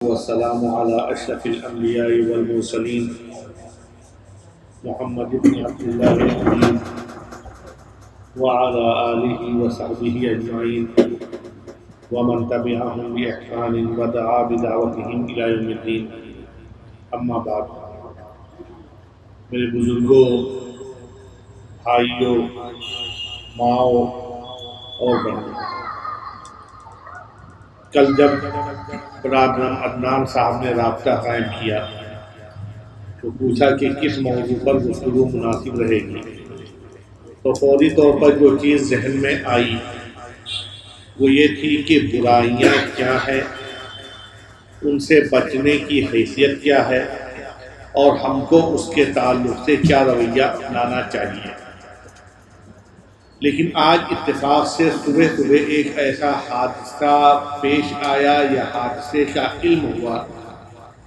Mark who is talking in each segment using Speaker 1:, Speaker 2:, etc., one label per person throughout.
Speaker 1: والسلام على أشرف الأنبياء والمرسلين محمد بن عبد الله الأمين وعلى آله وصحبه أجمعين ومن تبعهم بإحسان ودعا بدعوتهم إلى يوم الدين. اما بعد، میرے بزرگوں، بھائیوں، ماؤں اور بہنوں، کل جب برادر عدنان صاحب نے رابطہ قائم کیا تو پوچھا کہ کس موضوع پر گفتگو مناسب رہے گی، تو فوری طور پر جو چیز ذہن میں آئی وہ یہ تھی کہ برائیاں کیا ہیں، ان سے بچنے کی حیثیت کیا ہے اور ہم کو اس کے تعلق سے کیا رویہ اپنانا چاہیے. لیکن آج اتفاق سے صبح ایک ایسا حادثہ پیش آیا یا حادثے کا علم ہوا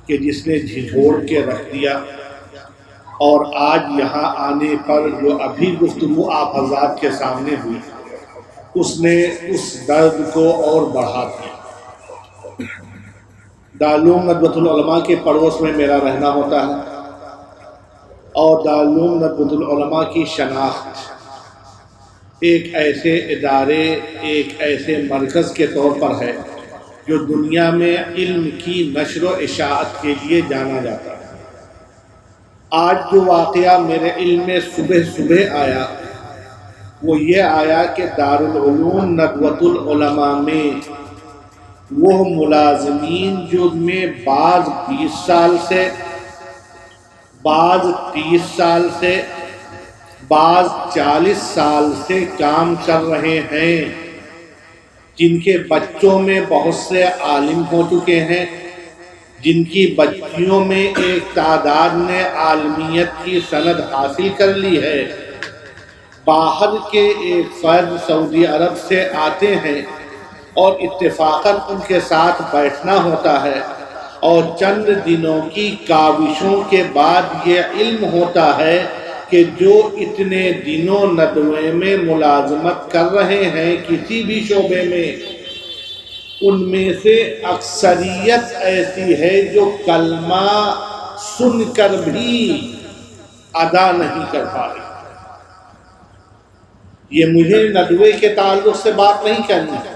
Speaker 1: کہ جس نے جھنجھوڑ کے رکھ دیا، اور آج یہاں آنے پر جو ابھی گفتگو آپ حضرات کے سامنے ہوئی اس نے اس درد کو اور بڑھا دیا. دارالعلوم ندوۃ العلماء کے پڑوس میں میرا رہنا ہوتا ہے، اور دارالعلوم ندوۃ العلماء کی شناخت ایک ایسے ادارے، ایک ایسے مرکز کے طور پر ہے جو دنیا میں علم کی نشر و اشاعت کے لیے جانا جاتا ہے. آج جو واقعہ میرے علم میں صبح آیا وہ یہ آیا کہ دارالعلوم ندوۃ العلماء میں وہ ملازمین جو میں بعض 20 سال سے، بعض 30 سال سے، بعض 40 سال سے کام کر رہے ہیں، جن کے بچوں میں بہت سے عالم ہو چکے ہیں، جن کی بچیوں میں ایک تعداد نے عالمیت کی سند حاصل کر لی ہے، باہر کے ایک فرد سعودی عرب سے آتے ہیں اور اتفاقاً ان کے ساتھ بیٹھنا ہوتا ہے، اور چند دنوں کی کاوشوں کے بعد یہ علم ہوتا ہے کہ جو اتنے دنوں ندوے میں ملازمت کر رہے ہیں کسی بھی شعبے میں، ان میں سے اکثریت ایسی ہے جو کلمہ سن کر بھی ادا نہیں کر پا رہی. یہ مجھے ندوے کے تعلق سے بات نہیں کرنی ہے،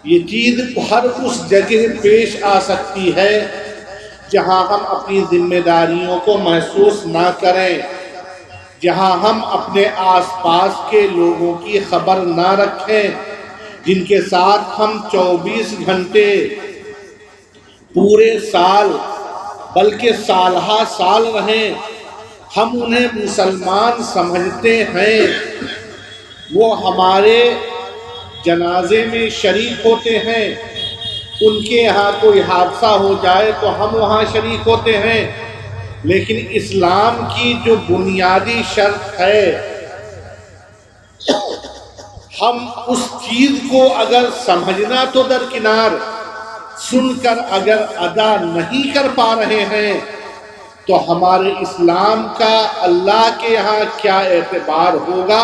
Speaker 1: یہ چیز ہر اس جگہ پیش آ سکتی ہے جہاں ہم اپنی ذمہ داریوں کو محسوس نہ کریں، جہاں ہم اپنے آس پاس کے لوگوں کی خبر نہ رکھیں، جن کے ساتھ ہم 24 گھنٹے پورے سال بلکہ سالہ سال رہیں، ہم انہیں مسلمان سمجھتے ہیں، وہ ہمارے جنازے میں شریک ہوتے ہیں، ان کے یہاں کوئی حادثہ ہو جائے تو ہم وہاں شریک ہوتے ہیں. لیکن اسلام کی جو بنیادی شرط ہے، ہم اس چیز کو اگر سمجھنا تو درکنار، سن کر اگر ادا نہیں کر پا رہے ہیں تو ہمارے اسلام کا اللہ کے یہاں کیا اعتبار ہوگا،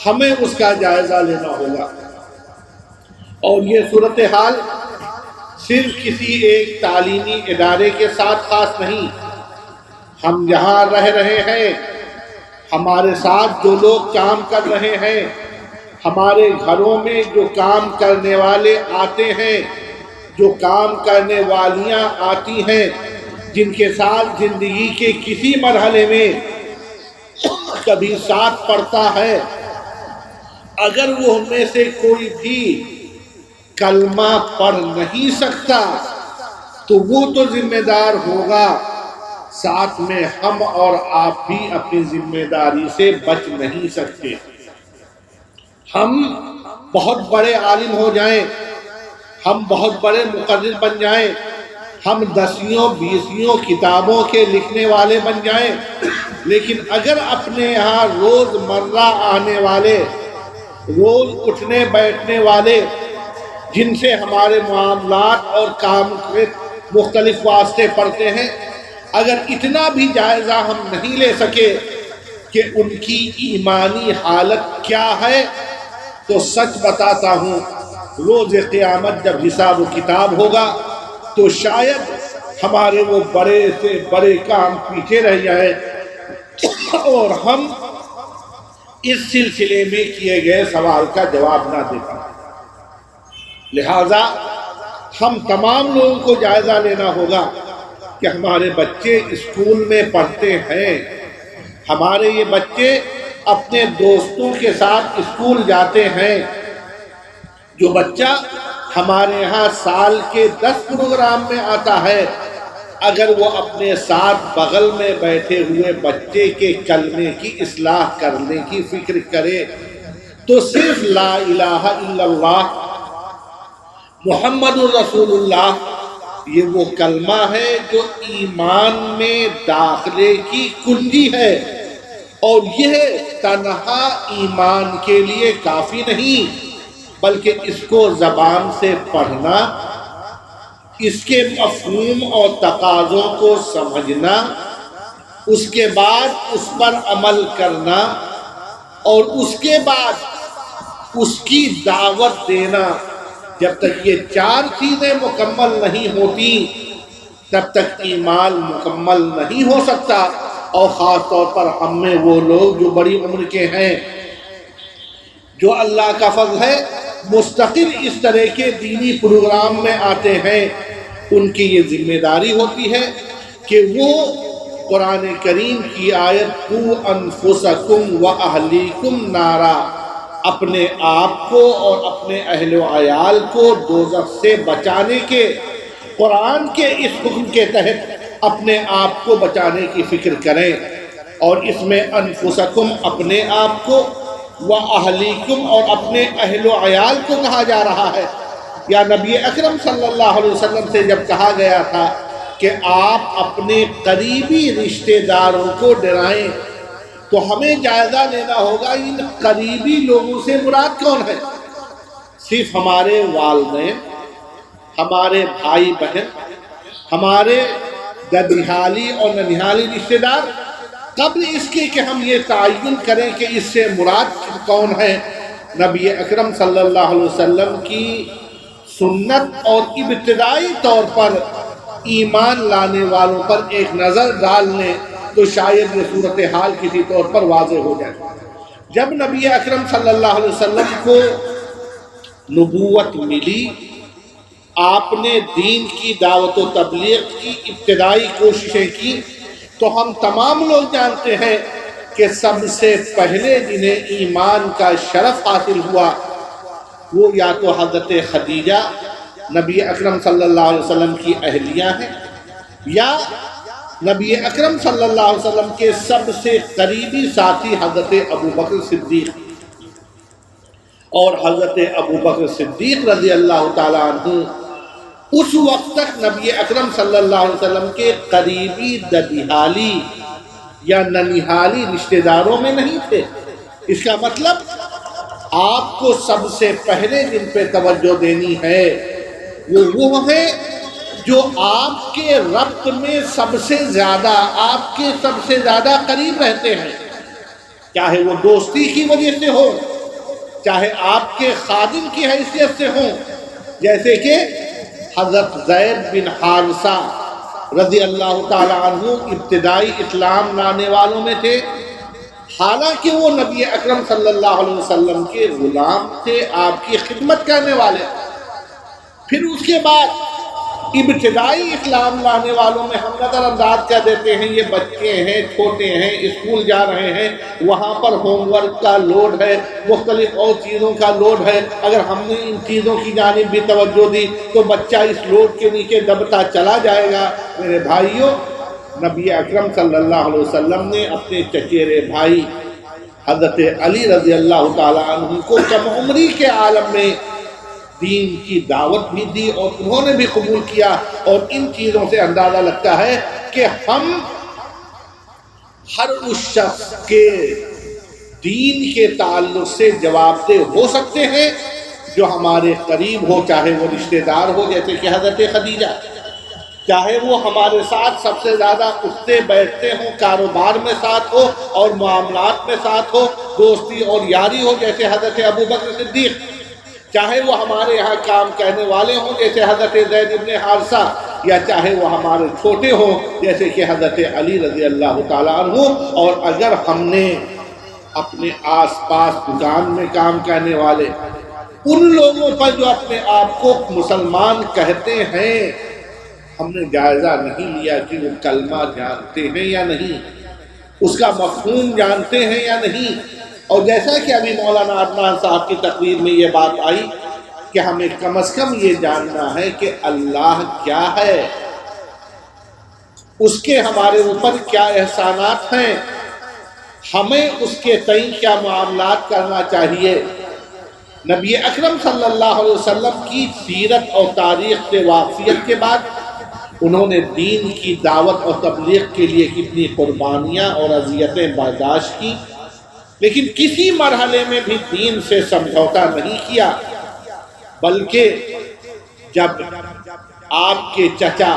Speaker 1: ہمیں اس کا جائزہ لینا ہوگا. اور یہ صورتحال صرف کسی ایک تعلیمی ادارے کے ساتھ خاص نہیں. ہم جہاں رہ رہے ہیں، ہمارے ساتھ جو لوگ کام کر رہے ہیں، ہمارے گھروں میں جو کام کرنے والے آتے ہیں، جو کام کرنے والیاں آتی ہیں، جن کے ساتھ زندگی کے کسی مرحلے میں کبھی ساتھ پڑتا ہے، اگر وہ ہم میں سے کوئی بھی کلمہ پڑھ نہیں سکتا تو وہ تو ذمہ دار ہوگا، ساتھ میں ہم اور آپ بھی اپنی ذمہ داری سے بچ نہیں سکتے. ہم بہت بڑے عالم ہو جائیں، ہم بہت بڑے مقرر بن جائیں، ہم 10-20 کتابوں کے لکھنے والے بن جائیں، لیکن اگر اپنے یہاں روز مرہ آنے والے، روز اٹھنے بیٹھنے والے، جن سے ہمارے معاملات اور کام کے مختلف واسطے پڑتے ہیں، اگر اتنا بھی جائزہ ہم نہیں لے سکے کہ ان کی ایمانی حالت کیا ہے، تو سچ بتاتا ہوں روز قیامت جب حساب و کتاب ہوگا تو شاید ہمارے وہ بڑے سے بڑے کام پیچھے رہ جائیں اور ہم اس سلسلے میں کیے گئے سوال کا جواب نہ دے پائیں۔ لہذا ہم تمام لوگوں کو جائزہ لینا ہوگا کہ ہمارے بچے اسکول میں پڑھتے ہیں، ہمارے یہ بچے اپنے دوستوں کے ساتھ اسکول جاتے ہیں۔ جو بچہ ہمارے ہاں سال کے 10 پروگرام میں آتا ہے، اگر وہ اپنے ساتھ بغل میں بیٹھے ہوئے بچے کے کلمے کی اصلاح کرنے کی فکر کرے تو صرف لا الہ الا اللہ محمد الرسول اللہ یہ وہ کلمہ ہے جو ایمان میں داخلے کی کنجی ہے، اور یہ تنہا ایمان کے لیے کافی نہیں بلکہ اس کو زبان سے پڑھنا، اس کے مفہوم اور تقاضوں کو سمجھنا، اس کے بعد اس پر عمل کرنا، اور اس کے بعد اس کی دعوت دینا، جب تک یہ 4 چیزیں مکمل نہیں ہوتی تب تک ایمان مکمل نہیں ہو سکتا۔ اور خاص طور پر ہم میں وہ لوگ جو بڑی عمر کے ہیں، جو اللہ کا فضل ہے مستقل اس طرح کے دینی پروگرام میں آتے ہیں، ان کی یہ ذمہ داری ہوتی ہے کہ وہ قرآن کریم کی آیت قُوا أَنفُسَكُمْ وَأَهْلِيكُمْ نَارًا، اپنے آپ کو اور اپنے اہل و عیال کو دوزخ سے بچانے کے، قرآن کے اس حکم کے تحت اپنے آپ کو بچانے کی فکر کریں۔ اور اس میں انفسکم اپنے آپ کو، وَأَهْلِيكُمْ اور اپنے اہل و عیال کو کہا جا رہا ہے۔ یا نبی اکرم صلی اللہ علیہ وسلم سے جب کہا گیا تھا کہ آپ اپنے قریبی رشتہ داروں کو ڈرائیں، تو ہمیں جائزہ لینا ہوگا ان قریبی لوگوں سے مراد کون ہے؟ صرف ہمارے والدین، ہمارے بھائی بہن، ہمارے ددیحالی اور ننیحالی رشتہ دار؟ قبل اس کے کہ ہم یہ تعین کریں کہ اس سے مراد کون ہے، نبی اکرم صلی اللہ علیہ وسلم کی سنت اور ابتدائی طور پر ایمان لانے والوں پر ایک نظر ڈال لیں تو شاید یہ صورتحال کسی طور پر واضح ہو جائے۔ جب نبی اکرم صلی اللہ علیہ وسلم کو نبوت ملی، آپ نے دین کی دعوت و تبلیغ کی ابتدائی کوششیں کی، تو ہم تمام لوگ جانتے ہیں کہ سب سے پہلے جنہیں ایمان کا شرف حاصل ہوا وہ یا تو حضرت خدیجہ نبی اکرم صلی اللہ علیہ وسلم کی اہلیہ ہیں، یا نبی اکرم صلی اللہ علیہ وسلم کے سب سے قریبی ساتھی حضرت ابوبکر صدیق، اور حضرت ابوبکر صدیق رضی اللہ تعالیٰ عنہ اس وقت تک نبی اکرم صلی اللہ علیہ وسلم کے قریبی ددیحالی یا ننیحالی رشتہ داروں میں نہیں تھے۔ اس کا مطلب آپ کو سب سے پہلے جن پہ توجہ دینی ہے وہ ہیں جو آپ کے ربط میں سب سے زیادہ، آپ کے سب سے زیادہ قریب رہتے ہیں، چاہے وہ دوستی کی وجہ سے ہو، چاہے آپ کے خادم کی حیثیت سے ہوں، جیسے کہ حضرت زید بن حارثہ رضی اللہ تعالی عنہ ابتدائی اسلام لانے والوں میں تھے، حالانکہ وہ نبی اکرم صلی اللہ علیہ وسلم کے غلام تھے، آپ کی خدمت کرنے والے۔ پھر اس کے بعد ابتدائی اسلام لانے والوں میں ہم نظر انداز کر دیتے ہیں یہ بچے ہیں، چھوٹے ہیں، اسکول جا رہے ہیں، وہاں پر ہوم ورک کا لوڈ ہے، مختلف اور چیزوں کا لوڈ ہے، اگر ہم نے ان چیزوں کی جانب بھی توجہ دی تو بچہ اس لوڈ کے نیچے دبتا چلا جائے گا۔ میرے بھائیوں، نبی اکرم صلی اللہ علیہ وسلم نے اپنے چچیرے بھائی حضرت علی رضی اللہ تعالیٰ عنہ کو کم عمری کے عالم میں دین کی دعوت بھی دی اور انہوں نے بھی قبول کیا، اور ان چیزوں سے اندازہ لگتا ہے کہ ہم ہر اس شخص کے دین کے تعلق سے جواب دہ ہو سکتے ہیں جو ہمارے قریب ہو، چاہے وہ رشتہ دار ہو جیسے کہ حضرت خدیجہ، چاہے وہ ہمارے ساتھ سب سے زیادہ اٹھتے بیٹھتے ہوں، کاروبار میں ساتھ ہو اور معاملات میں ساتھ ہو، دوستی اور یاری ہو جیسے حضرت ابوبکر صدیق، چاہے وہ ہمارے یہاں کام کہنے والے ہوں جیسے حضرت زید بن حارثہ، یا چاہے وہ ہمارے چھوٹے ہوں جیسے کہ حضرت علی رضی اللہ تعالیٰ عنہ، اور اگر ہم نے اپنے آس پاس دکان میں کام کرنے والے ان لوگوں پر جو اپنے آپ کو مسلمان کہتے ہیں، ہم نے جائزہ نہیں لیا کہ وہ کلمہ جانتے ہیں یا نہیں، اس کا مفہوم جانتے ہیں یا نہیں۔ اور جیسا کہ ابھی مولانا عدنان صاحب کی تقریر میں یہ بات آئی کہ ہمیں کم از کم یہ جاننا ہے کہ اللہ کیا ہے، اس کے ہمارے اوپر کیا احسانات ہیں، ہمیں اس کے تئیں کیا معاملات کرنا چاہیے۔ نبی اکرم صلی اللہ علیہ وسلم کی سیرت اور تاریخ سے واقفیت کے بعد انہوں نے دین کی دعوت اور تبلیغ کے لیے کتنی قربانیاں اور اذیتیں برداشت کی، لیکن کسی مرحلے میں بھی دین سے سمجھوتا نہیں کیا، بلکہ جب آپ کے چچا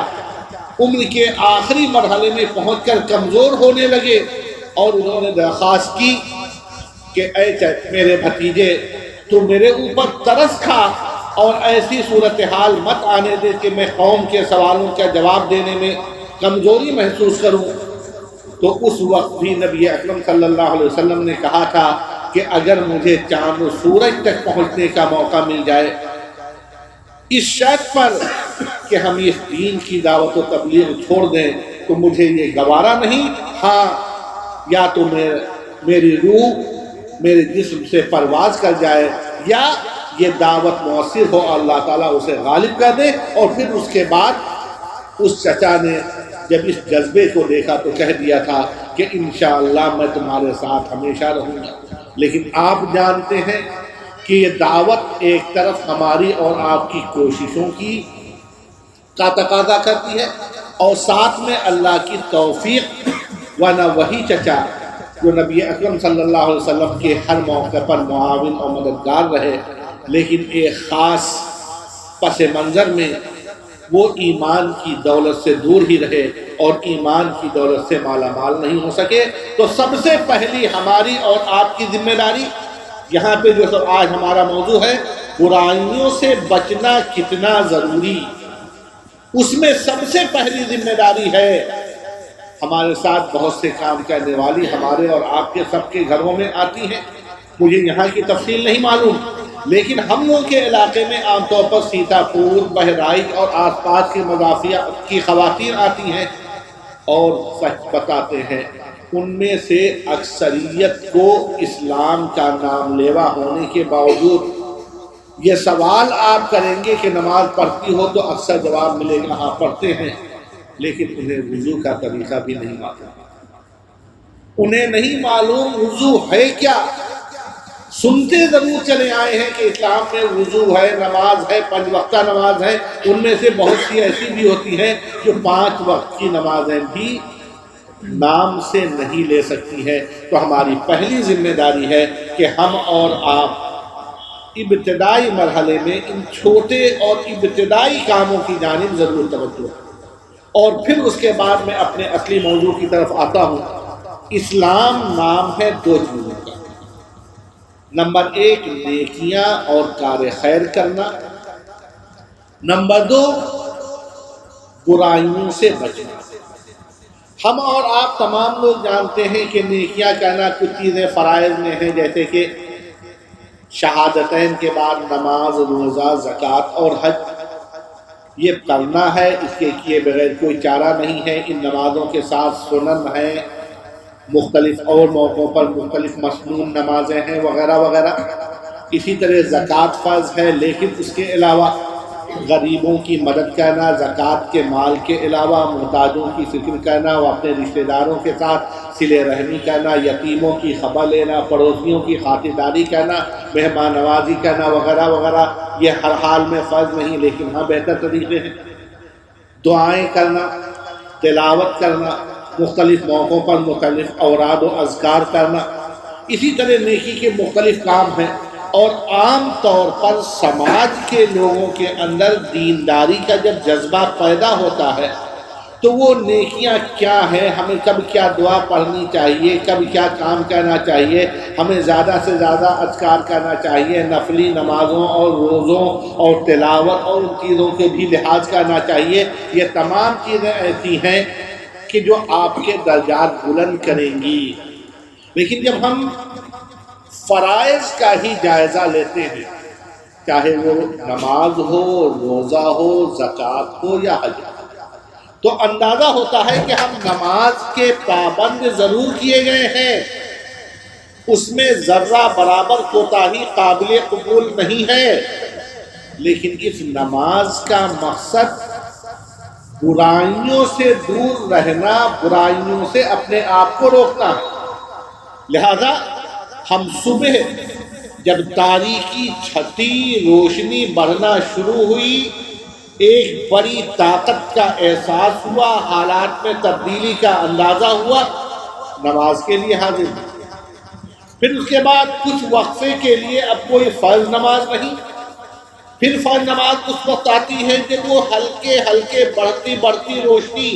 Speaker 1: عمر کے آخری مرحلے میں پہنچ کر کمزور ہونے لگے اور انہوں نے درخواست کی کہ اے میرے بھتیجے تو میرے اوپر ترس کھا اور ایسی صورتحال مت آنے دے کہ میں قوم کے سوالوں کا جواب دینے میں کمزوری محسوس کروں، تو اس وقت بھی نبی اکرم صلی اللہ علیہ وسلم نے کہا تھا کہ اگر مجھے چاند و سورج تک پہنچنے کا موقع مل جائے اس شرط پر کہ ہم اس دین کی دعوت و تبلیغ چھوڑ دیں تو مجھے یہ گوارا نہیں، ہاں یا تو میری روح میرے جسم سے پرواز کر جائے یا یہ دعوت مؤثر ہو، اللہ تعالیٰ اسے غالب کر دے۔ اور پھر اس کے بعد اس چچا نے جب اس جذبے کو دیکھا تو کہہ دیا تھا کہ انشاءاللہ میں تمہارے ساتھ ہمیشہ رہوں گا۔ لیکن آپ جانتے ہیں کہ یہ دعوت ایک طرف ہماری اور آپ کی کوششوں کی کا تقاضا کرتی ہے، اور ساتھ میں اللہ کی توفیق، ورنہ وہی چچا جو نبی اکرم صلی اللہ علیہ وسلم کے ہر موقع پر معاون اور مددگار رہے، لیکن ایک خاص پس منظر میں وہ ایمان کی دولت سے دور ہی رہے اور ایمان کی دولت سے مالا مال نہیں ہو سکے۔ تو سب سے پہلی ہماری اور آپ کی ذمہ داری یہاں پہ جو آج ہمارا موضوع ہے، برائیوں سے بچنا کتنا ضروری، اس میں سب سے پہلی ذمہ داری ہے۔ ہمارے ساتھ بہت سے کام کرنے والی ہمارے اور آپ کے سب کے گھروں میں آتی ہیں، مجھے یہاں کی تفصیل نہیں معلوم، لیکن ہم لوگ کے علاقے میں عام طور پر سیتا پور، بہرائچ اور آس پاس کے مضافیہ کی خواتین آتی ہیں اور سچ بتاتے ہیں ان میں سے اکثریت کو اسلام کا نام لیوا ہونے کے باوجود یہ سوال آپ کریں گے کہ نماز پڑھتی ہو تو اکثر جواب ملے گا ہاں پڑھتے ہیں، لیکن انہیں وضو کا طریقہ بھی نہیں معلوم، انہیں نہیں معلوم وضو ہے کیا۔ سنتے ضرور چلے آئے ہیں کہ اسلام میں وضو ہے، نماز ہے، 5 وقتہ نماز ہے، ان میں سے بہت سی ایسی بھی ہوتی ہیں جو 5 وقت کی نمازیں بھی نام سے نہیں لے سکتی ہے۔ تو ہماری پہلی ذمہ داری ہے کہ ہم اور آپ ابتدائی مرحلے میں ان چھوٹے اور ابتدائی کاموں کی جانب ضرور توجہ، اور پھر اس کے بعد میں اپنے اصلی موضوع کی طرف آتا ہوں۔ اسلام نام ہے 2 چیزوں کا، نمبر 1 نیکیاں اور کار خیر کرنا، نمبر 2 برائیوں سے بچنا۔ ہم اور آپ تمام لوگ جانتے ہیں کہ نیکیاں کرنا کچھ چیزیں فرائض میں ہیں، جیسے کہ شہادتین کے بعد نماز، روزہ، زکوٰۃ اور حج، یہ کرنا ہے، اس کے کیے بغیر کوئی چارہ نہیں ہے۔ ان نمازوں کے ساتھ سنن ہیں، مختلف اور موقعوں پر مختلف مسنون نمازیں ہیں وغیرہ وغیرہ۔ اسی طرح زکوٰۃ فرض ہے، لیکن اس کے علاوہ غریبوں کی مدد کرنا، زکوٰۃ کے مال کے علاوہ محتاجوں کی فکر کرنا، وہ اپنے رشتہ داروں کے ساتھ صلہ رحمی کرنا، یتیموں کی خبر لینا، پڑوسیوں کی خاطرداری کرنا، مہمان نوازی کرنا وغیرہ وغیرہ، یہ ہر حال میں فرض نہیں، لیکن ہاں بہتر طریقے ہیں۔ دعائیں کرنا، تلاوت کرنا، مختلف موقعوں پر مختلف اوراد و اذکار کرنا، اسی طرح نیکی کے مختلف کام ہیں۔ اور عام طور پر سماج کے لوگوں کے اندر دینداری کا جب جذبہ پیدا ہوتا ہے تو وہ نیکیاں کیا ہیں، ہمیں کب کیا دعا پڑھنی چاہیے، کب کیا کام کرنا چاہیے، ہمیں زیادہ سے زیادہ اذکار کرنا چاہیے، نفلی نمازوں اور روزوں اور تلاوت اور ان چیزوں کے بھی لحاظ کرنا چاہیے۔ یہ تمام چیزیں ایسی ہیں کہ جو آپ کے درجات بلند کریں گی۔ لیکن جب ہم فرائض کا ہی جائزہ لیتے ہیں، چاہے وہ نماز ہو، روزہ ہو، زکوٰۃ ہو یا حج، تو اندازہ ہوتا ہے کہ ہم نماز کے پابند ضرور کیے گئے ہیں، اس میں ذرہ برابر کوتاہی قابل قبول نہیں ہے، لیکن اس نماز کا مقصد برائیوں سے دور رہنا، برائیوں سے اپنے آپ کو روکنا ہے۔ لہذا ہم صبح جب تاریکی چھٹی، روشنی بڑھنا شروع ہوئی، ایک بڑی طاقت کا احساس ہوا، حالات میں تبدیلی کا اندازہ ہوا، نماز کے لیے حاضر ہوئے۔ پھر اس کے بعد کچھ وقفے کے لیے اب کوئی فرض نماز نہیں، پھر فرض نماز اس وقت آتی ہے جب وہ ہلکے ہلکے بڑھتی روشنی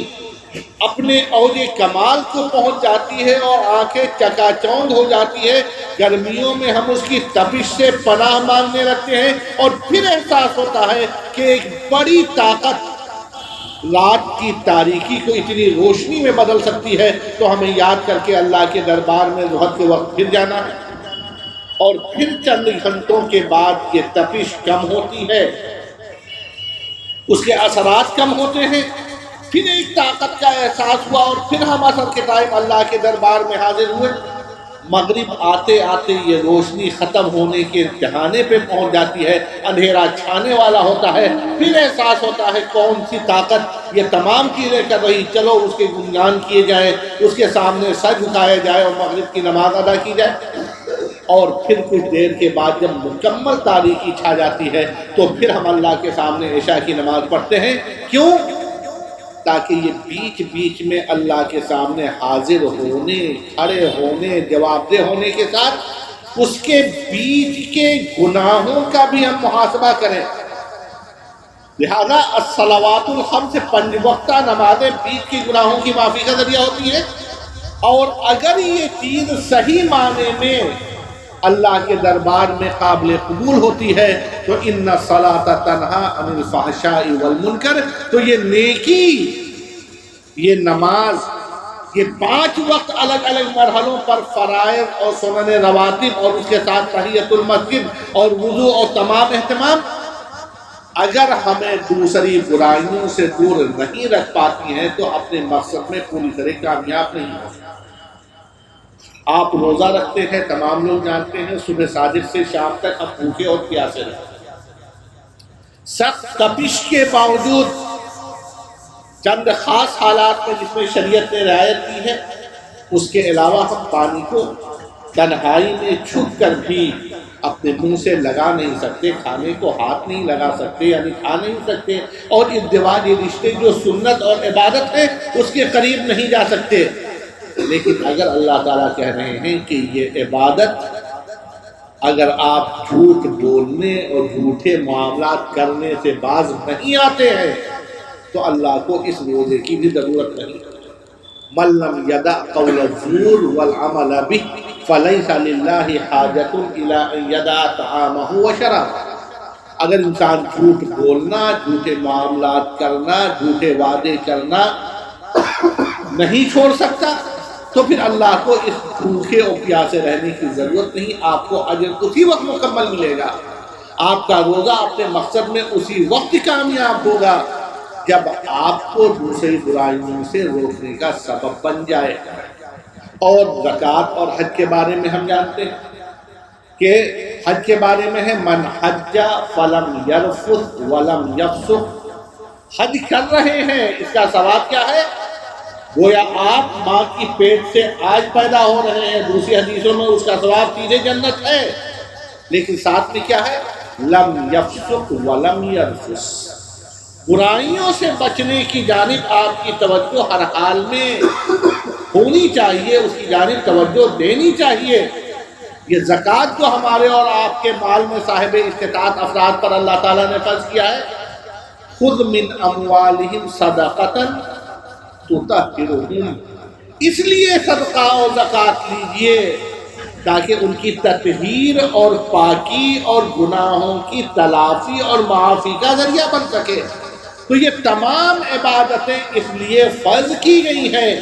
Speaker 1: اپنے اوج کمال کو پہنچ جاتی ہے اور آنکھیں چکا چوند ہو جاتی ہے۔ گرمیوں میں ہم اس کی تپش سے پناہ مانگنے لگتے ہیں، اور پھر احساس ہوتا ہے کہ ایک بڑی طاقت رات کی تاریکی کو اتنی روشنی میں بدل سکتی ہے، تو ہمیں یاد کر کے اللہ کے دربار میں ظہر کے وقت پھر جانا ہے، اور پھر چند گھنٹوں کے بعد یہ تپش کم ہوتی ہے، اس کے اثرات کم ہوتے ہیں، پھر ایک طاقت کا احساس ہوا، اور پھر ہم عصر کے ٹائم اللہ کے دربار میں حاضر ہوئے۔ مغرب آتے آتے یہ روشنی ختم ہونے کے انتہانے پہ پہنچ جاتی ہے، اندھیرا چھانے والا ہوتا ہے، پھر احساس ہوتا ہے کون سی طاقت یہ تمام چیزیں کر رہی، چلو اس کے گنجان کیے جائیں، اس کے سامنے سر جھکایا جائے اور مغرب کی نماز ادا کی جائے۔ اور پھر کچھ دیر کے بعد جب مکمل تاریکی چھا جاتی ہے تو پھر ہم اللہ کے سامنے عشاء کی نماز پڑھتے ہیں۔ کیوں؟ تاکہ یہ بیچ بیچ میں اللہ کے سامنے حاضر ہونے، کھڑے ہونے، جواب دہ ہونے کے ساتھ اس کے بیچ کے گناہوں کا بھی ہم محاسبہ کریں۔ لہذا الصلوات الخمس، 5 وقتہ نمازیں بیچ کے گناہوں کی معافی کا ذریعہ ہوتی ہے، اور اگر یہ چیز صحیح معنی میں اللہ کے دربار میں قابل قبول ہوتی ہے تو ان الصلاۃ تنہی عن الفحشاء والمنکر، تو یہ نیکی، یہ نماز، یہ 5 وقت الگ الگ مرحلوں پر فرائض اور سنن رواتب اور اس کے ساتھ تحیۃ المسجد اور وضو اور تمام اہتمام، اگر ہمیں دوسری برائیوں سے دور نہیں رکھ پاتی ہیں تو اپنے مقصد میں پوری طرح کامیاب نہیں ہو سکتے۔ آپ روزہ رکھتے ہیں، تمام لوگ جانتے ہیں، صبح صادق سے شام تک ہم بھوکے اور پیاسے رہتے ہیں، سخت تپش کے باوجود چند خاص حالات میں جس میں شریعت نے رعایت کی ہے، اس کے علاوہ ہم پانی کو تنہائی میں چھپ کر بھی اپنے منہ سے لگا نہیں سکتے، کھانے کو ہاتھ نہیں لگا سکتے، یعنی کھا نہیں سکتے، اور ازدواج رشتے جو سنت اور عبادت ہے اس کے قریب نہیں جا سکتے۔ لیکن اگر اللہ تعالیٰ کہہ رہے ہیں کہ یہ عبادت، اگر آپ جھوٹ بولنے اور جھوٹے معاملات کرنے سے باز نہیں آتے ہیں تو اللہ کو اس روزے کی بھی ضرورت نہیں۔ من لم یدع قول الزور والعمل به فلیس للہ حاجۃ الی ان یدع طعامہ وشرابہ۔ اگر انسان جھوٹ بولنا، جھوٹے معاملات کرنا، جھوٹے وعدے کرنا نہیں چھوڑ سکتا تو پھر اللہ کو اس بھوکے اور پیاسے رہنے کی ضرورت نہیں، آپ کو اجر اسی وقت مکمل ملے گا، آپ کا روزہ اپنے مقصد میں اسی وقت کامیاب ہوگا جب آپ کو دوسری برائیوں سے روکنے کا سبب بن جائے۔ اور زکوٰۃ اور حج کے بارے میں ہم جانتے ہیں کہ حج کے بارے میں ہے من حج فلم یرفث ولم یفسق، حج کر رہے ہیں، اس کا ثواب کیا ہے؟ گویا آپ ماں کی پیٹ سے آج پیدا ہو رہے ہیں، دوسری حدیثوں میں اس کا ثواب سیدھے جنت ہے، لیکن ساتھ میں کیا ہے؟ لم یفسق ولم یرفث، برائیوں سے بچنے کی جانب آپ کی توجہ ہر حال میں ہونی چاہیے، اس کی جانب توجہ دینی چاہیے۔ یہ زکوٰۃ جو ہمارے اور آپ کے مال میں صاحب استطاعت افراد پر اللہ تعالیٰ نے فرض کیا ہے، خذ من اموالہم صدقۃ تطہرہم، اس لیے صدقہ اور زکوٰۃ لیجئے تاکہ ان کی تطہیر اور پاکی اور گناہوں کی تلافی اور معافی کا ذریعہ بن سکے۔ تو یہ تمام عبادتیں اس لیے فرض کی گئی ہیں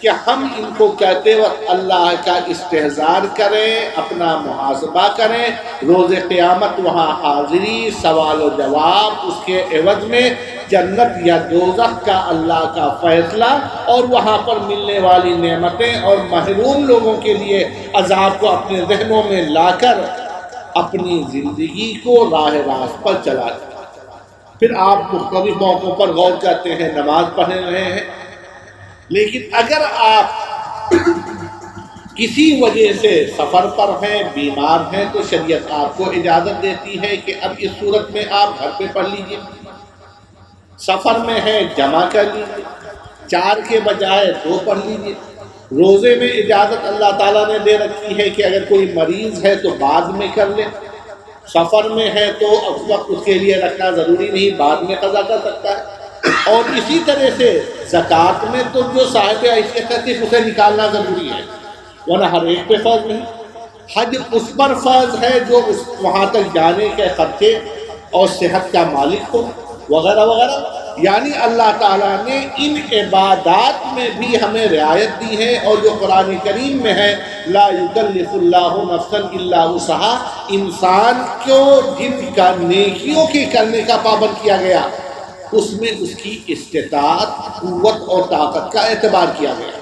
Speaker 1: کہ ہم ان کو کہتے وقت اللہ کا استحضار کریں، اپنا محاسبہ کریں، روز قیامت وہاں حاضری، سوال و جواب، اس کے عوض میں جنت یا دوزخ کا اللہ کا فیصلہ، اور وہاں پر ملنے والی نعمتیں اور محروم لوگوں کے لیے عذاب کو اپنے ذہنوں میں لا کر اپنی زندگی کو راہ راست پر چلا دیں۔ پھر آپ مختلف موقعوں پر غور کرتے ہیں، نماز پڑھ رہے ہیں، لیکن اگر آپ کسی وجہ سے سفر پر ہیں، بیمار ہیں، تو شریعت آپ کو اجازت دیتی ہے کہ اب اس صورت میں آپ گھر پہ پڑھ لیجئے۔ سفر میں ہیں، جمع کر لیجئے، 4 کے بجائے 2 پڑھ لیجئے۔ روزے میں اجازت اللہ تعالیٰ نے دے رکھی ہے کہ اگر کوئی مریض ہے تو بعد میں کر لے، سفر میں ہے تو اس وقت اس کے لیے رکھنا ضروری نہیں، بعد میں قضا کر سکتا ہے۔ اور اسی طرح سے زکوٰۃ میں تو جو صاحب حیثیت ہے صرف اسے نکالنا ضروری ہے، ورنہ ہر ایک پہ فرض نہیں۔ حج اس پر فرض ہے جو وہاں تک جانے کے خرچے اور صحت کا مالک ہو، وغیرہ وغیرہ۔ یعنی اللہ تعالیٰ نے ان عبادات میں بھی ہمیں رعایت دی ہے، اور جو قرآن کریم میں ہے لا یکلف اللہ نفسا الا وسعها، انسان کو جن کا نیکیوں کے کرنے کا پابند کیا گیا اس میں اس کی استطاعت، قوت اور طاقت کا اعتبار کیا گیا،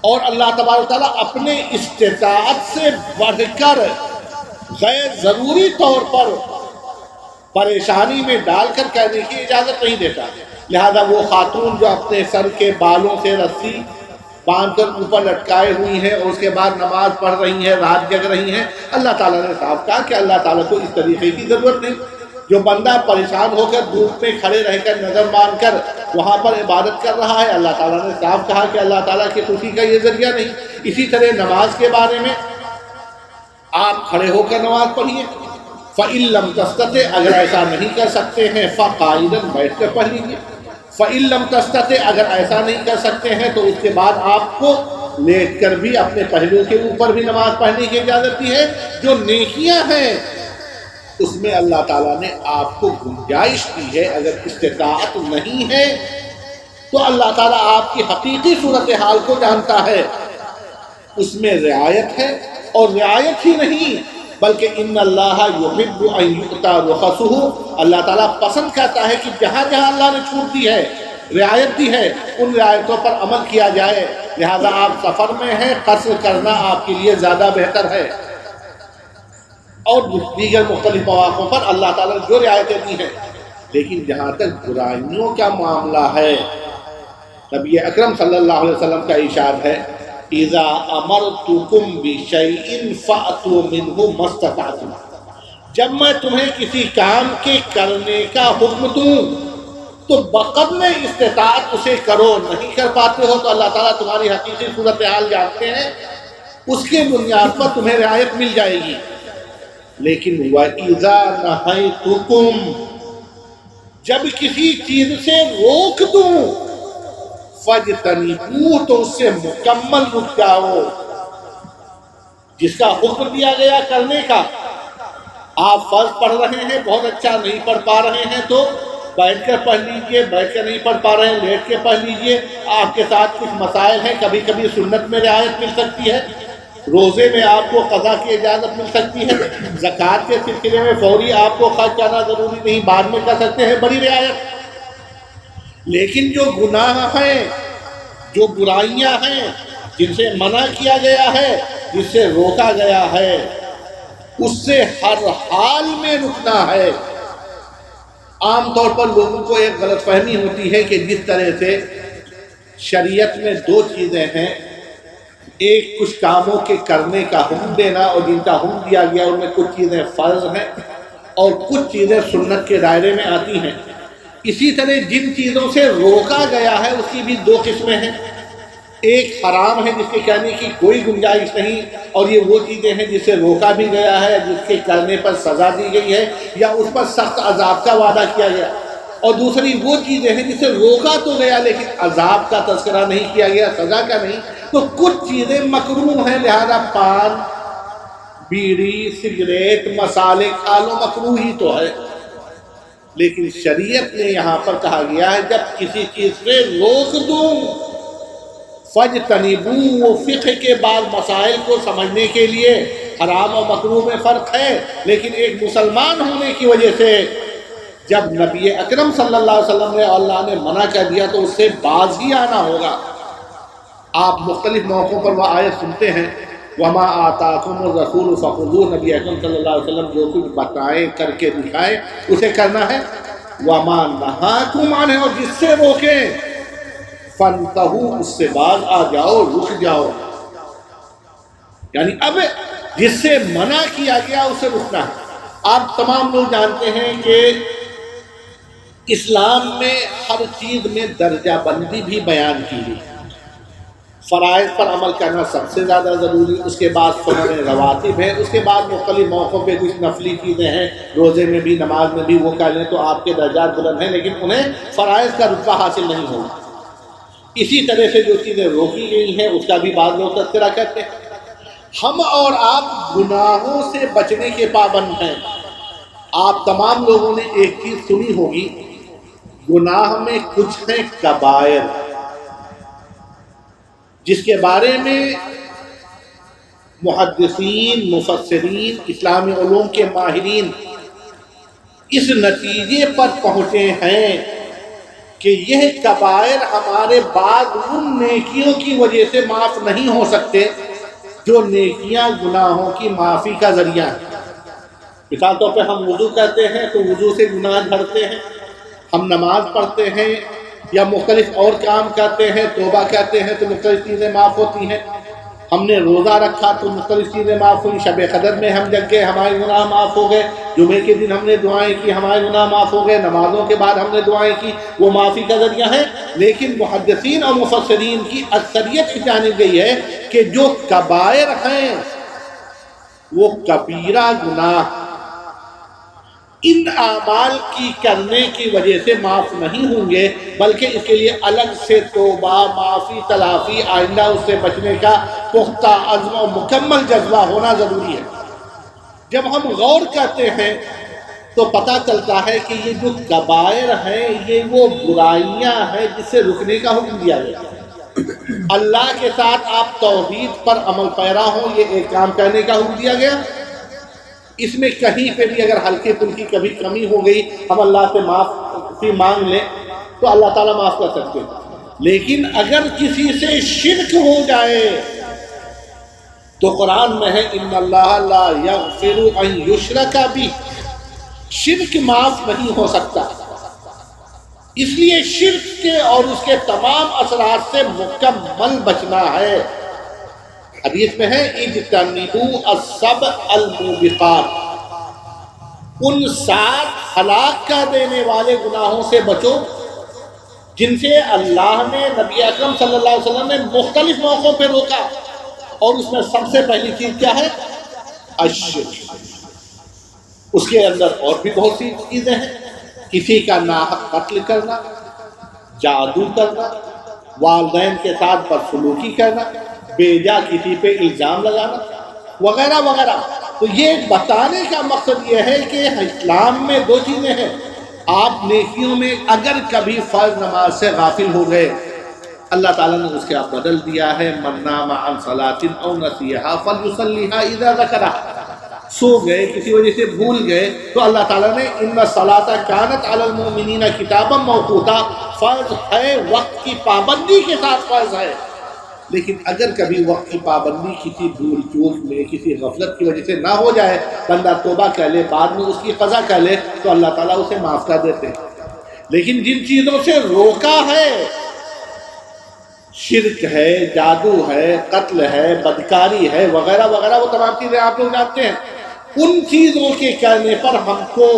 Speaker 1: اور اللہ تبارک تعالیٰ اپنے استطاعت سے بڑھ کر غیر ضروری طور پر پریشانی میں ڈال کر کرنے کی اجازت نہیں دیتا۔ لہذا وہ خاتون جو اپنے سر کے بالوں سے رسی باندھ کر اوپر لٹکائے ہوئی ہیں اور اس کے بعد نماز پڑھ رہی ہیں، رات جگ رہی ہیں، اللہ تعالیٰ نے صاف کہا کہ اللہ تعالیٰ کو اس طریقے کی ضرورت نہیں۔ جو بندہ پریشان ہو کر دھوپ میں کھڑے رہ کر نظر مان کر وہاں پر عبادت کر رہا ہے، اللہ تعالیٰ نے صاف کہا کہ اللہ تعالیٰ کی خوشی کا یہ ذریعہ نہیں۔ اسی طرح نماز کے بارے میں آپ کھڑے ہو کر نماز پڑھیے، فَإِن لَمْ تَسْتَطِعْ، اگر ایسا نہیں کر سکتے ہیں فَقَاعِدًا، بیٹھ کر پڑھ لیجیے۔ فَإِن لَمْ تَسْتَطِعْ، اگر ایسا نہیں کر سکتے ہیں تو اس کے بعد آپ کو لیٹ کر بھی اپنے پہلو کے اوپر بھی نماز پڑھنے کی اجازت دی ہے۔ جو نیکیاں ہیں اس میں اللہ تعالیٰ نے آپ کو گنجائش دی ہے، اگر استطاعت نہیں ہے تو اللہ تعالیٰ آپ کی حقیقی صورتحال کو جانتا ہے، اس میں رعایت ہے۔ اور رعایت ہی نہیں بلکہ ان اللہ یحب ان یؤتی رخصہ، اللہ تعالیٰ پسند کرتا ہے کہ جہاں جہاں اللہ نے چھوٹ دی ہے، رعایت دی ہے، ان رعایتوں پر عمل کیا جائے۔ لہذا آپ سفر میں ہیں، قصر کرنا آپ کے لیے زیادہ بہتر ہے، اور دیگر مختلف مواقعوں پر اللہ تعالیٰ نے جو رعایتیں دی ہیں۔ لیکن جہاں تک برائیوں کا معاملہ ہے، نبی اکرم صلی اللہ علیہ وسلم کا ارشاد ہے اذا امرتکم بشیء فأتوا منہ ما استطعتم، جب میں تمہیں کسی کام کے کرنے کا حکم دوں تو بقدر استطاعت اسے کرو، نہیں کر پاتے ہو تو اللہ تعالیٰ تمہاری حقیقی صورتحال جانتے ہیں، اس کے بنیاد پر تمہیں رعایت مل جائے گی۔ لیکن وَإِذَا نَهَيْتُكُمْ، جب کسی چیز سے روک دوں فَاجْتَنِبُوهُ، تو اس سے مکمل رک جاؤ۔ جس کا حکم دیا گیا کرنے کا، آپ فرض پڑھ رہے ہیں، بہت اچھا، نہیں پڑھ پا رہے ہیں تو بیٹھ کر پڑھ لیجئے، بیٹھ کر نہیں پڑھ پا رہے ہیں لیٹ کے پڑھ لیجئے۔ آپ کے ساتھ کچھ مسائل ہیں، کبھی کبھی سنت میں رعایت مل سکتی ہے، روزے میں آپ کو قضا کی اجازت مل سکتی ہے، زکوٰۃ کے سلسلے میں فوری آپ کو خرچ کرنا ضروری نہیں، بعد میں کر سکتے ہیں، بڑی رعایت۔ لیکن جو گناہ ہیں، جو برائیاں ہیں، جن سے منع کیا گیا ہے، جس سے روکا گیا ہے، اس سے ہر حال میں رکنا ہے۔ عام طور پر لوگوں کو ایک غلط فہمی ہوتی ہے کہ جس طرح سے شریعت میں 2 چیزیں ہیں، ایک کچھ کاموں کے کرنے کا حکم دینا، اور جن کا حکم دیا گیا ان میں کچھ چیزیں فرض ہیں اور کچھ چیزیں سنت کے دائرے میں آتی ہیں۔ اسی طرح جن چیزوں سے روکا گیا ہے اس کی بھی 2 قسمیں ہیں، ایک حرام ہے جس کے کہنے کی کوئی گنجائش نہیں، اور یہ وہ چیزیں ہیں جس سے روکا بھی گیا ہے، جس کے کرنے پر سزا دی گئی ہے یا اس پر سخت عذاب کا وعدہ کیا گیا۔ اور دوسری وہ چیزیں ہیں جسے روکا تو گیا لیکن عذاب کا تذکرہ نہیں کیا گیا، سزا کا نہیں. تو کچھ چیزیں مکروہ ہیں، لہذا پان، بیڑی، سگریٹ، مسالے کھا لو، مکروہ ہی تو ہے. لیکن شریعت نے یہاں پر کہا گیا ہے جب کسی چیز سے روک دوں، فَاجْتَنِبُوا، وہ فقہ کے بعد مسائل کو سمجھنے کے لیے حرام و مکروہ میں فرق ہے، لیکن ایک مسلمان ہونے کی وجہ سے جب نبی اکرم صلی اللہ علیہ وسلم نے اللہ نے منع کر دیا تو اس سے باز ہی آنا ہوگا. آپ مختلف موقعوں پر وہ آیت سنتے ہیں، وَمَا آتَاكُمُ الرَّسُولُ فَخُذُوهُ، نبی اکرم صلی اللہ علیہ وسلم جو کچھ بتائیں، کر کے دکھائیں، اسے کرنا ہے. وَمَا نَهَاكُمْ عَنْهُ، اور جس سے روکیں، فَانْتَهُوا، اس سے باز آ جاؤ، رک جاؤ. یعنی اب جس سے منع کیا گیا اسے رکنا ہے. آپ تمام لوگ جانتے ہیں کہ اسلام میں ہر چیز میں درجہ بندی بھی بیان کی گئی. فرائض پر عمل کرنا سب سے زیادہ ضروری، اس کے بعد سنن رواتب ہے، اس کے بعد مختلف موقعوں پہ کچھ نفلی چیزیں ہیں، روزے میں بھی، نماز میں بھی وہ کر لیں تو آپ کے درجات بلند ہیں، لیکن انہیں فرائض کا رتبہ حاصل نہیں ہوگا. اسی طرح سے جو چیزیں روکی گئی ہیں اس کا بھی بعض لوگ تذکرہ کرتے ہیں. ہم اور آپ گناہوں سے بچنے کے پابند ہیں. آپ تمام لوگوں نے ایک چیز سنی ہوگی، گناہ میں کچھ ہیں کبائر، جس کے بارے میں محدثین، مفسرین، اسلامی علوم کے ماہرین اس نتیجے پر پہنچے ہیں کہ یہ کبائر ہمارے بعض ان نیکیوں کی وجہ سے معاف نہیں ہو سکتے جو نیکیاں گناہوں کی معافی کا ذریعہ ہیں. مثال طور پہ ہم وضو کرتے ہیں تو وضو سے گناہ جھڑتے ہیں، ہم نماز پڑھتے ہیں یا مختلف اور کام کرتے ہیں، توبہ کرتے ہیں تو مختلف چیزیں معاف ہوتی ہیں. ہم نے روزہ رکھا تو مختلف چیزیں معاف ہوئی، شب قدر میں ہم جگ گئے، ہمارے گناہ معاف ہو گئے، جمعے کے دن ہم نے دعائیں کی، ہمارے گناہ معاف ہو گئے، نمازوں کے بعد ہم نے دعائیں کی، وہ معافی کا ذریعہ ہے. لیکن محدثین اور مفسرین کی اکثریت کی جانب گئی ہے کہ جو کبائر ہیں وہ کبیرہ گناہ ان اعمال کی کرنے کی وجہ سے معاف نہیں ہوں گے، بلکہ اس کے لیے الگ سے توبہ، معافی، تلافی، آئندہ اس سے بچنے کا پختہ عزم و مکمل جذبہ ہونا ضروری ہے. جب ہم غور کرتے ہیں تو پتہ چلتا ہے کہ یہ جو کبائر ہیں یہ وہ برائیاں ہیں جس سے رکنے کا حکم دیا گیا. اللہ کے ساتھ آپ توحید پر عمل پیرا ہوں، یہ ایک کام کرنے کا حکم دیا گیا. اس میں کہیں پہ بھی اگر ہلکی پھلکی کبھی کمی ہو گئی، ہم اللہ سے معافی مانگ لیں تو اللہ تعالیٰ معاف کر سکتے ہیں. لیکن اگر کسی سے شرک ہو جائے تو قرآن میں ہے ان اللہ لا یغفر ان یشرک بہ، شرک معاف نہیں ہو سکتا. اس لیے شرک کے اور اس کے تمام اثرات سے مکمل بچنا ہے. حدیث میں ہے اجتنبوا السبع الموبقات، ان 7 ہلاک کر دینے والے گناہوں سے بچو جن سے اللہ نے، نبی اکرم صلی اللہ علیہ وسلم نے مختلف موقعوں پہ روکا. اور اس میں سب سے پہلی چیز کیا ہے؟ الشرک. اس کے اندر اور بھی بہت سی چیزیں ہیں، کسی کا ناحق قتل کرنا، جادو کرنا، والدین کے ساتھ بدسلوکی کرنا، بے جا کسی پہ الزام لگانا، وغیرہ وغیرہ. تو یہ بتانے کا مقصد یہ ہے کہ اسلام میں 2 چیزیں ہیں. آپ نیکیوں میں اگر کبھی فرض نماز سے غافل ہو گئے، اللہ تعالیٰ نے اس کا بدل دیا ہے، من نام عن صلاۃ او نسیھا فلیصلیھا اذا ذکرھا. سو گئے، کسی وجہ سے بھول گئے، تو اللہ تعالیٰ نے ان الصلاۃ کانت علی المؤمنین کتابا موقوتا، فرض ہے، وقت کی پابندی کے ساتھ فرض ہے. لیکن اگر کبھی وقت کی پابندی کسی بھول چوک میں، کسی غفلت کی وجہ سے نہ ہو جائے، بندہ توبہ کر لے، بعد میں اس کی قضا کر لے تو اللہ تعالیٰ اسے معاف کر دیتے ہیں. لیکن جن چیزوں سے روکا ہے، شرک ہے، جادو ہے، قتل ہے، بدکاری ہے، وغیرہ وغیرہ، وہ تمام چیزیں آپ لوگ جانتے ہیں، ان چیزوں کے کرنے پر ہم کو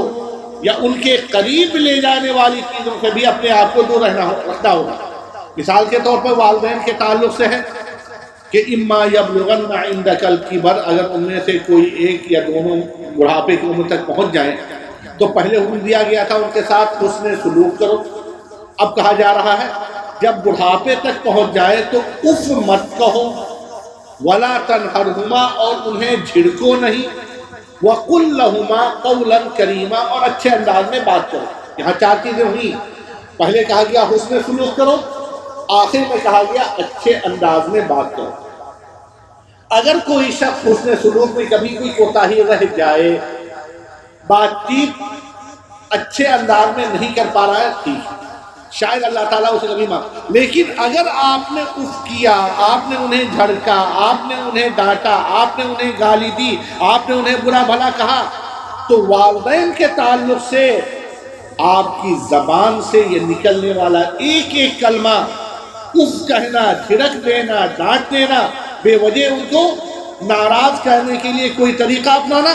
Speaker 1: یا ان کے قریب لے جانے والی چیزوں سے بھی اپنے آپ کو دور رکھنا ہوگا. مثال کے طور پر والدین کے تعلق سے ہے کہ اما یبلغن عندک الکبر، اگر ان میں سے کوئی ایک یا دونوں بڑھاپے کی عمر تک پہنچ جائیں تو پہلے حکم دیا گیا تھا ان کے ساتھ حسن سلوک کرو، اب کہا جا رہا ہے جب بڑھاپے تک پہنچ جائے تو اف مت کہو، ولا تنہرہما اور انہیں جھڑکو نہیں، وقل لہما قولا کریما اور اچھے انداز میں بات کرو۔ یہاں 4 چیزیں ہوئی، پہلے کہا گیا حسن سلوک کرو، آخر میں کہا گیا اچھے انداز میں بات کرو۔ اگر کوئی شخص حسن سلوک میں کبھی کوئی کوتاہی رہ جائے، بات چیت اچھے انداز میں نہیں کر پا رہا ہے، ٹھیک ہے، شاید اللہ تعالیٰ اسے کبھی معاف، لیکن اگر آپ نے اف کیا، آپ نے انہیں جھڑکا، آپ نے انہیں ڈانٹا، آپ نے انہیں گالی دی، آپ نے انہیں برا بھلا کہا، تو والدین کے تعلق سے آپ کی زبان سے یہ نکلنے والا ایک ایک کلمہ، اف کہنا، جھڑک دینا، ڈانٹ دینا، بے وجہ ان کو ناراض کرنے کے لیے کوئی طریقہ اپنانا،